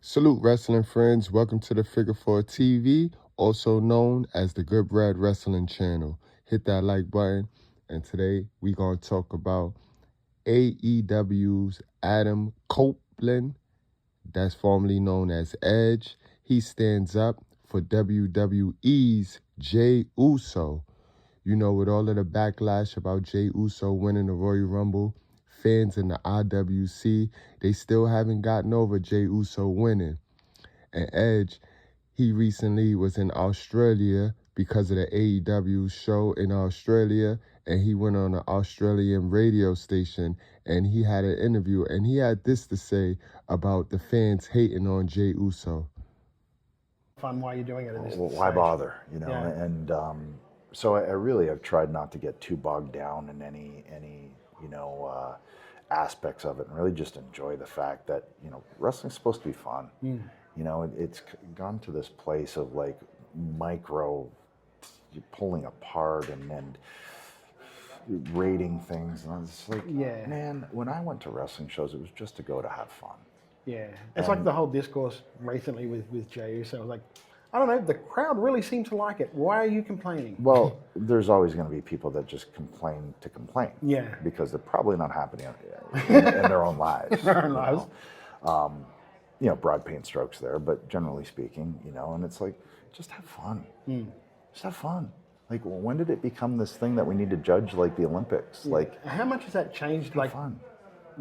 Salute wrestling friends, welcome to the Figure 4 TV, also known as the Goodbread Wrestling Channel. Hit that like button, and today we gonna talk about AEW's Adam Copeland, that's formerly known as Edge. He stands up for WWE's Jey Uso. You know, with all of the backlash about Jey Uso winning the Royal Rumble, fans in the IWC, they still haven't gotten over Jey Uso winning. And Edge, he recently was in Australia because of the AEW show in Australia, and he went on an Australian radio station, and he had an interview, and he had this to say about the fans hating on Jey Uso. Fun, why are you doing it at this Well, why stage? bother, Yeah. And so I really have tried not to get too bogged down in any aspects of it, and really just enjoy the fact that wrestling's supposed to be fun. It's gone to this place of like micro pulling apart and rating things, and it's like, Yeah. man, when I went to wrestling shows, it was just to go to have fun. Yeah, it's like the whole discourse recently with Jey Uso. Like, I don't know, the crowd really seems to like it. Why are you complaining? Well, there's always going to be people that just complain to complain. Yeah. Because they're probably not happening in their own lives. Their own lives. Broad paint strokes there, but generally speaking, and it's like, just have fun. Just have fun. Like, when did it become this thing that we need to judge like the Olympics? Yeah. Like, how much has that changed, like, fun.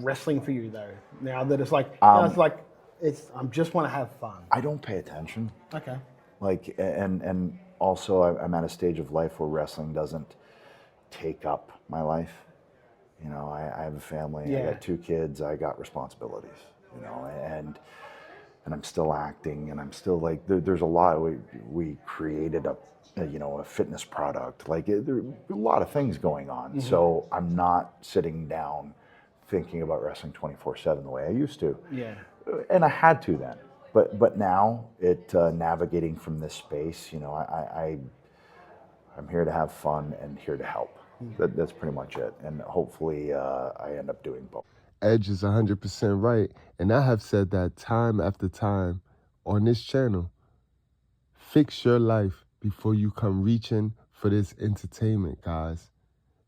wrestling for you though? Now that it's like, I just want to have fun. I don't pay attention. Okay. Like, and also I'm at a stage of life where wrestling doesn't take up my life. I have a family, I got 2 kids, I got responsibilities, and I'm still acting, and I'm still like, there's a lot, we created a fitness product, like there are a lot of things going on. So I'm not sitting down thinking about wrestling 24/7 the way I used to. Yeah. And I had to then. But now, navigating from this space, I'm here to have fun and here to help. That's pretty much it. And hopefully I end up doing both. Edge is 100% right, and I have said that time after time on this channel. Fix your life before you come reaching for this entertainment, guys.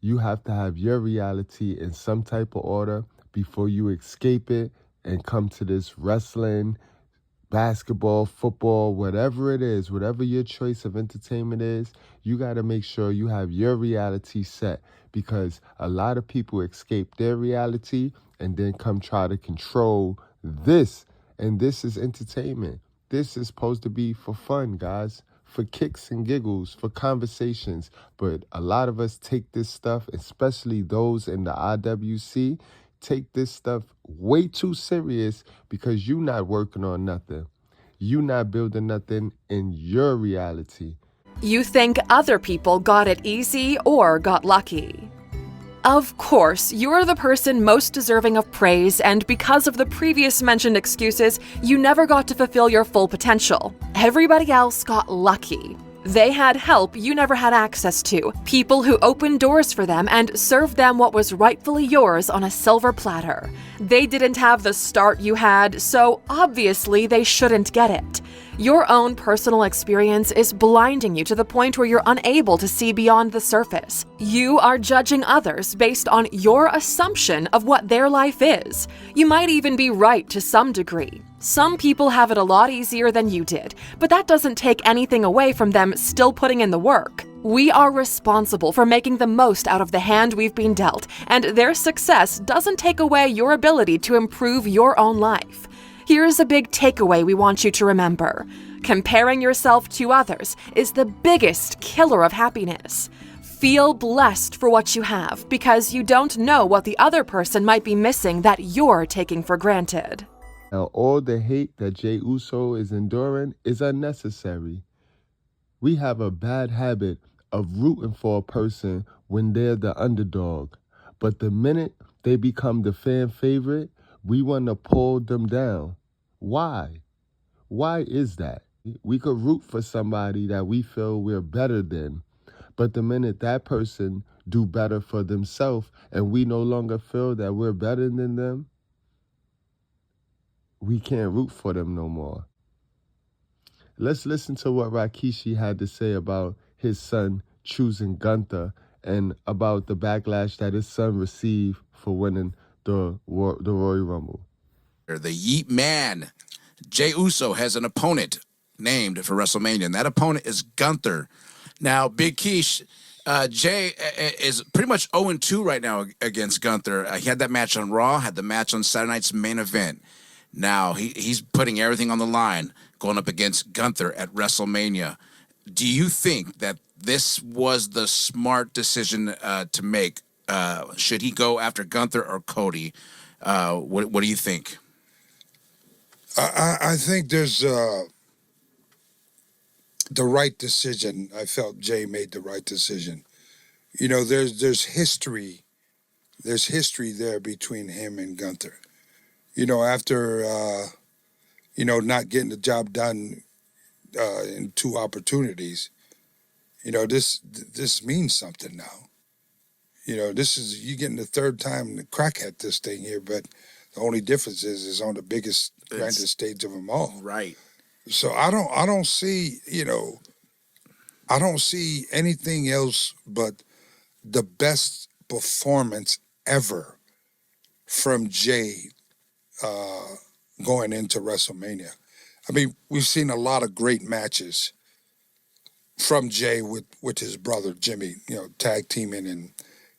You have to have your reality in some type of order before you escape it and come to this wrestling, basketball, football, whatever it is, whatever your choice of entertainment is, you got to make sure you have your reality set, because a lot of people escape their reality and then come try to control this. And this is entertainment. This is supposed to be for fun, guys, for kicks and giggles, for conversations. But a lot of us take this stuff, especially those in the IWC, take this stuff way too serious because you're not working on nothing. You're not building nothing in your reality. You think other people got it easy or got lucky. Of course, you're the person most deserving of praise, and because of the previous mentioned excuses, you never got to fulfill your full potential. Everybody else got lucky. They had help you never had access to, people who opened doors for them and served them what was rightfully yours on a silver platter. They didn't have the start you had, so obviously they shouldn't get it. Your own personal experience is blinding you to the point where you're unable to see beyond the surface. You are judging others based on your assumption of what their life is. You might even be right to some degree. Some people have it a lot easier than you did, but that doesn't take anything away from them still putting in the work. We are responsible for making the most out of the hand we've been dealt, and their success doesn't take away your ability to improve your own life. Here's a big takeaway we want you to remember. Comparing yourself to others is the biggest killer of happiness. Feel blessed for what you have, because you don't know what the other person might be missing that you're taking for granted. Now, all the hate that Jey Uso is enduring is unnecessary. We have a bad habit of rooting for a person when they're the underdog. But the minute they become the fan favorite, we want to pull them down. Why? Why is that? We could root for somebody that we feel we're better than, but the minute that person do better for themselves and we no longer feel that we're better than them, we can't root for them no more. Let's listen to what Rikishi had to say about his son choosing Gunther and about the backlash that his son received for winning the Royal Rumble. The Yeet Man, Jey Uso, has an opponent named for WrestleMania, and that opponent is Gunther. Now, Big Keish, Jey is pretty much 0-2 right now against Gunther. He had that match on Raw, had the match on Saturday night's main event. Now, he's putting everything on the line, going up against Gunther at WrestleMania. Do you think that this was the smart decision to make? Should he go after Gunther or Cody? What do you think? I think there's the right decision. I felt Jey made the right decision. You know, there's history. There's history there between him and Gunther. You know, after not getting the job done in 2 opportunities, you know, this means something now. You know, you getting the 3rd time to crack at this thing here, but the only difference is on the biggest, grandest stage of them all. Right. So I don't see, I don't see anything else but the best performance ever from Jey going into WrestleMania. I mean, we've seen a lot of great matches from Jey with his brother Jimmy, tag teaming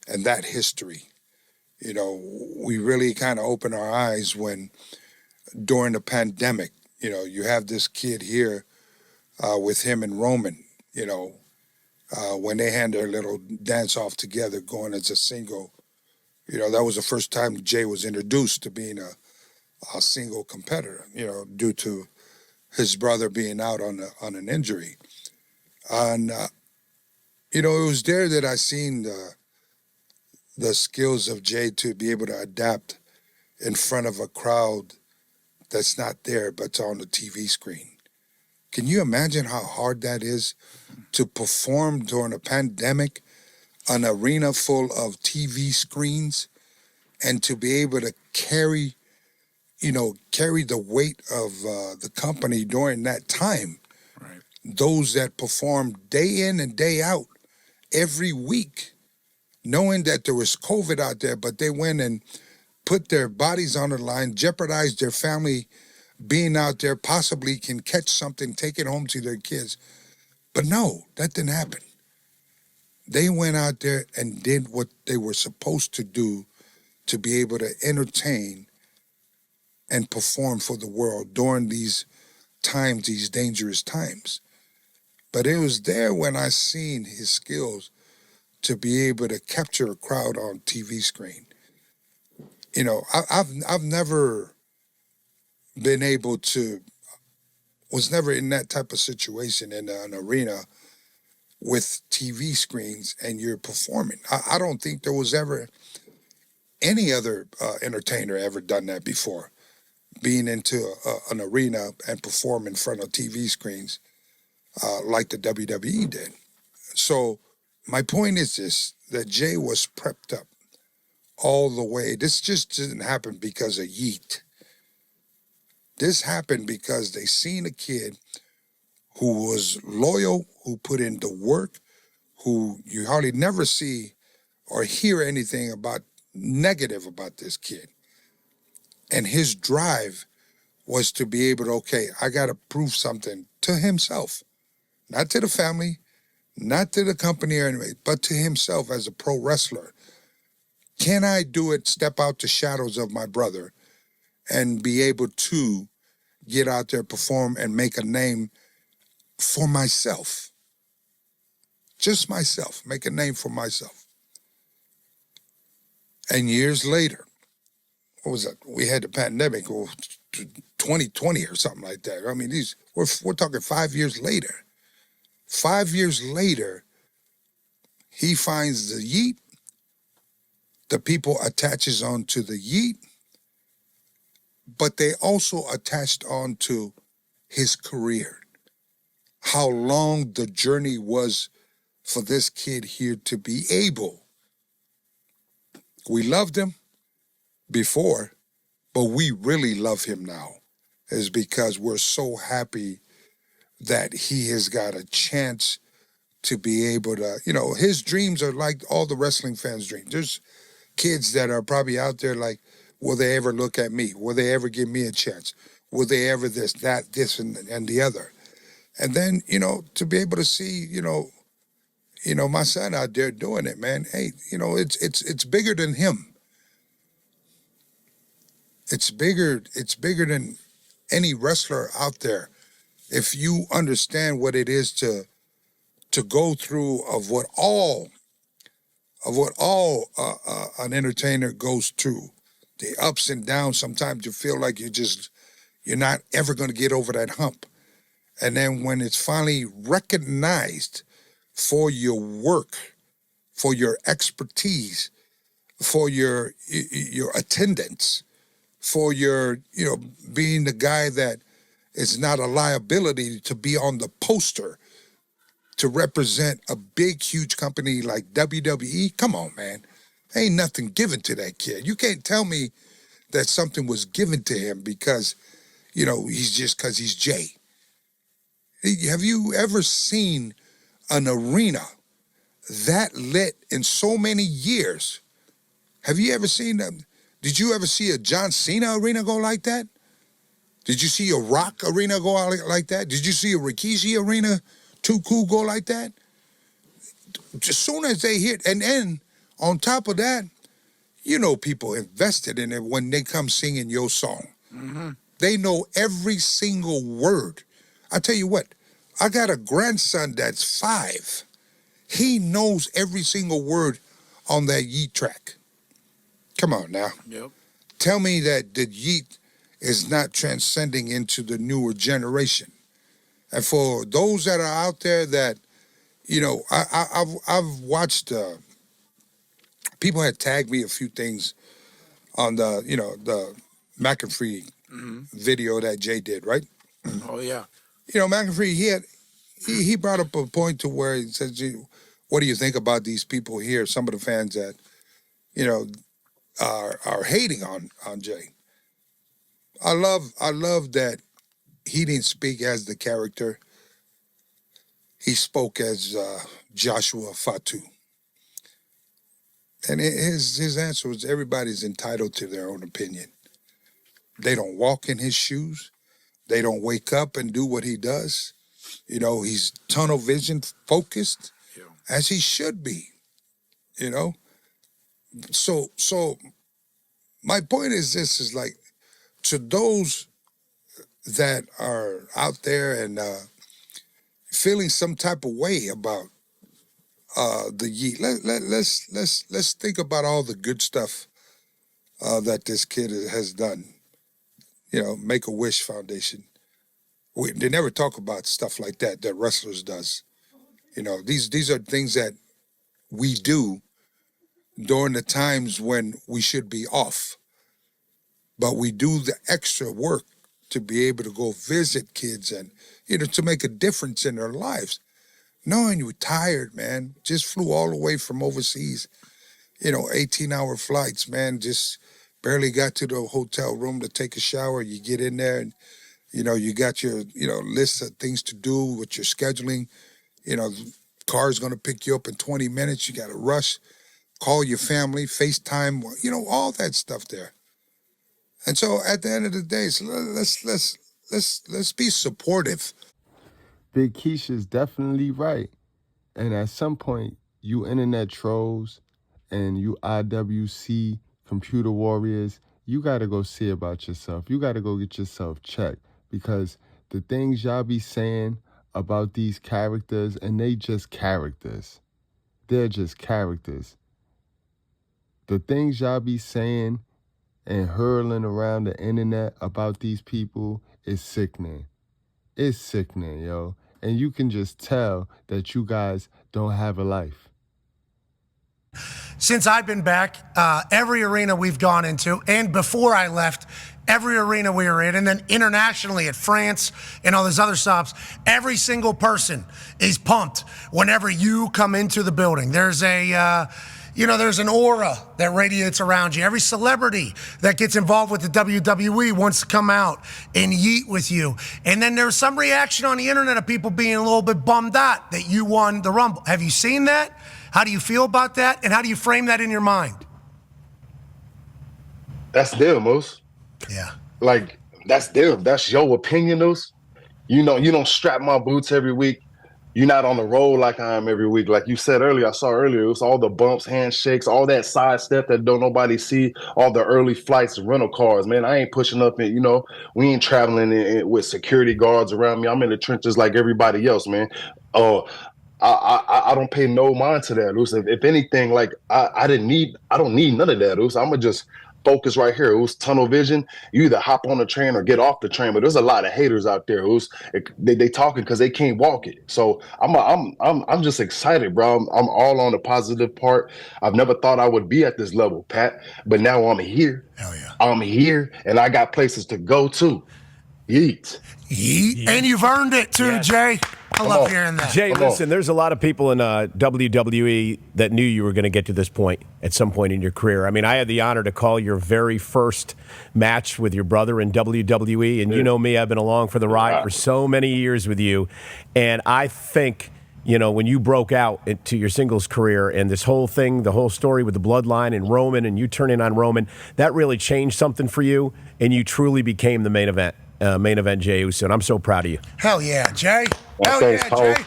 and that history. You know, we really kind of opened our eyes when during the pandemic, you have this kid here with him and Roman, when they had their little dance off together going as a single. That was the first time Jey was introduced to being a single competitor, due to his brother being out on an injury. And, it was there that I seen the skills of Jey to be able to adapt in front of a crowd that's not there, but's on the TV screen. Can you imagine how hard that is to perform during a pandemic, an arena full of TV screens, and to be able to carry the weight of the company during that time? Right. Those that perform day in and day out, every week, knowing that there was COVID out there, but they went and put their bodies on the line, jeopardized their family being out there, possibly can catch something, take it home to their kids. But no, that didn't happen. They went out there and did what they were supposed to do to be able to entertain and perform for the world during these times, these dangerous times. But it was there when I seen his skills to be able to capture a crowd on TV screen. I've never been able to, was never in that type of situation in an arena with TV screens and you're performing. I don't think there was ever any other entertainer ever done that before, being into an arena and perform in front of TV screens like the WWE did. So my point is this, that Jey was prepped up all the way. This just didn't happen because of Yeet. This happened because they seen a kid who was loyal, who put in the work, who you hardly never see or hear anything about negative about this kid. And his drive was to be able to, okay, I got to prove something to himself, not to the family, not to the company or anything, but to himself as a pro wrestler. Can I do it, step out the shadows of my brother and be able to get out there, perform, and make a name for myself? Just myself, make a name for myself. And years later, what was that? We had the pandemic, 2020 or something like that. I mean, we're talking 5 years later. 5 years later, he finds the Yeet. The people attaches onto the Yeet, but they also attached onto his career. How long the journey was for this kid here to be able. We loved him before, but we really love him now. is because we're so happy that he has got a chance to be able to, his dreams are like all the wrestling fans' dreams. There's kids that are probably out there like, will they ever look at me? Will they ever give me a chance? Will they ever this, and the other? And then, to be able to see, my son out there doing it, man. Hey, it's bigger than him. It's bigger than any wrestler out there. If you understand what it is to go through of what all an entertainer goes through, the ups and downs. Sometimes you feel like you're not ever going to get over that hump. And then when it's finally recognized for your work, for your expertise, for your attendance, for your, being the guy that is not a liability to be on the poster to represent a big, huge company like WWE. Come on, man. Ain't nothing given to that kid. You can't tell me that something was given to him because, because he's Jey. Have you ever seen an arena that lit in so many years? Have you ever seen them? Did you ever see a John Cena arena go like that? Did you see a Rock arena go out like that? Did you see a Rikishi arena, Too Cool, go like that? As soon as they hit, and then on top of that, people invested in it when they come singing your song. Mm-hmm. They know every single word. I tell you what, I got a grandson that's 5. He knows every single word on that Yeet track. Come on now. Yep. Tell me that the Yeet is not transcending into the newer generation. And for those that are out there that, I've watched, people had tagged me a few things on the McAfee video that Jey did, right? Oh, yeah. McAfee, he brought up a point to where he says, what do you think about these people here, some of the fans that, are hating on Jey? I love that he didn't speak as the character. He spoke as Joshua Fatu. And his answer was, everybody's entitled to their own opinion. They don't walk in his shoes. They don't wake up and do what he does. He's tunnel vision focused, as he should be, So my point is this, is like, to those that are out there and feeling some type of way about the Yeet, let's think about all the good stuff that this kid has done. Make-A-Wish Foundation. They never talk about stuff like that wrestlers does. These are things that we do during the times when we should be off. But we do the extra work to be able to go visit kids and, to make a difference in their lives. Knowing you're tired, man, just flew all the way from overseas, 18-hour flights, man, just barely got to the hotel room to take a shower. You get in there and, you got your, list of things to do with your scheduling. Car's going to pick you up in 20 minutes. You got to rush, call your family, FaceTime, all that stuff there. And so at the end of the day, so let's be supportive. Big Keisha's definitely right. And at some point, you internet trolls and you IWC computer warriors, you got to go see about yourself. You got to go get yourself checked, because the things y'all be saying about these characters, and they just characters. They're just characters. The things y'all be saying and hurling around the internet about these people is sickening. It's sickening, yo. And you can just tell that you guys don't have a life. Since I've been back, every arena we've gone into, and before I left, every arena we were in, and then internationally at France and all those other stops, every single person is pumped whenever you come into the building. There's a there's an aura that radiates around you. Every celebrity that gets involved with the WWE wants to come out and yeet with you. And then there's some reaction on the internet of people being a little bit bummed out that you won the Rumble. Have you seen that? How do you feel about that? And how do you frame that in your mind? That's them, Moose. Yeah. Like, that's them. That's your opinion, Moose. You don't strap my boots every week. You're not on the road like I am every week. Like you said earlier, I saw earlier, it was all the bumps, handshakes, all that side step that don't nobody see, all the early flights, rental cars. Man, I ain't pushing up and, we ain't traveling with security guards around me. I'm in the trenches like everybody else, man. I don't pay no mind to that, Luce. If anything, like I don't need none of that, Luce. I'm gonna just focus right here. It was tunnel vision. You either hop on the train or get off the train. But there's a lot of haters out there who's they talking because they can't walk it. So I'm just excited, bro. I'm all on the positive part. I've never thought I would be at this level, Pat. But now I'm here. Hell yeah. I'm here, and I got places to go to. Yeet. And you've earned it too, Yes. Jay. I love hearing that. Jay, listen, there's a lot of people in WWE that knew you were going to get to this point at some point in your career. I mean, I had the honor to call your very first match with your brother in WWE, and you know me, I've been along for the ride for so many years with you, and I think, when you broke out into your singles career and this whole thing, the whole story with the bloodline and Roman and you turning on Roman, that really changed something for you, and you truly became the main event Jey Uso, and I'm so proud of you. Hell yeah, Jay. Thanks, Cole. Jay.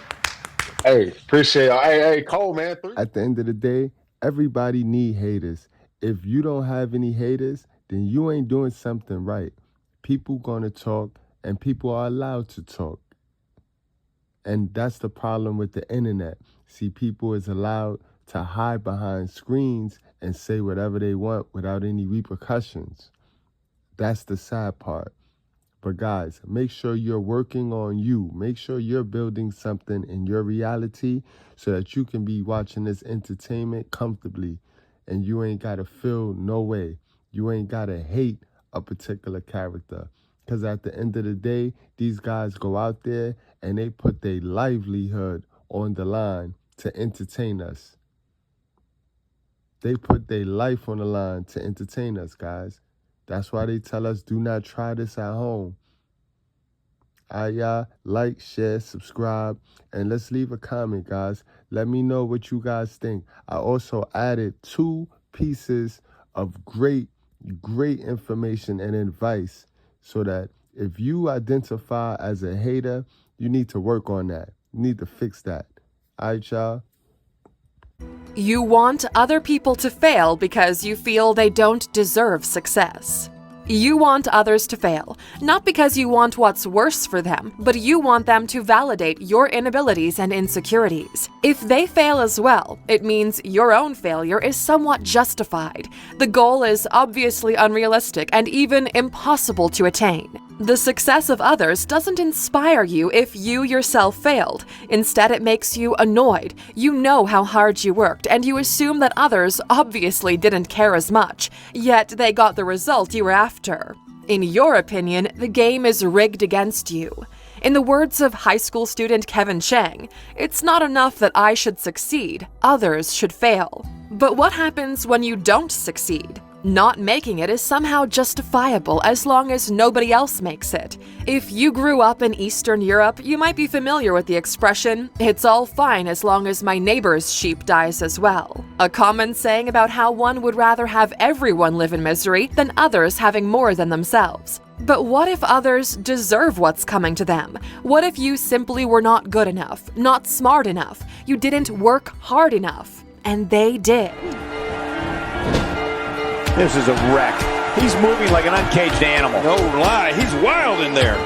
Hey, appreciate it. Hey, Cole, man. At the end of the day, everybody need haters. If you don't have any haters, then you ain't doing something right. People gonna talk, and people are allowed to talk. And that's the problem with the internet. See, people is allowed to hide behind screens and say whatever they want without any repercussions. That's the sad part. But guys, make sure you're working on you. Make sure you're building something in your reality so that you can be watching this entertainment comfortably. And you ain't got to feel no way. You ain't got to hate a particular character. Because at the end of the day, these guys go out there and they put their livelihood on the line to entertain us. They put their life on the line to entertain us, guys. That's why they tell us, do not try this at home. Y'all like, share, subscribe, and let's leave a comment, guys. Let me know what you guys think. I also added 2 pieces of great information and advice so that if you identify as a hater, you need to work on that. You need to fix that. All right, y'all? You want other people to fail because you feel they don't deserve success. You want others to fail, not because you want what's worse for them, but you want them to validate your inabilities and insecurities. If they fail as well, it means your own failure is somewhat justified. The goal is obviously unrealistic and even impossible to attain. The success of others doesn't inspire you if you yourself failed. Instead, it makes you annoyed. You know how hard you worked, and you assume that others obviously didn't care as much, yet they got the result you were after. In your opinion, the game is rigged against you. In the words of high school student Kevin Chang, it's not enough that I should succeed, others should fail. But what happens when you don't succeed? Not making it is somehow justifiable as long as nobody else makes it. If you grew up in Eastern Europe, you might be familiar with the expression, "It's all fine as long as my neighbor's sheep dies as well." A common saying about how one would rather have everyone live in misery than others having more than themselves. But what if others deserve what's coming to them? What if you simply were not good enough, not smart enough, you didn't work hard enough, and they did? This is a wreck. He's moving like an uncaged animal. No lie, he's wild in there.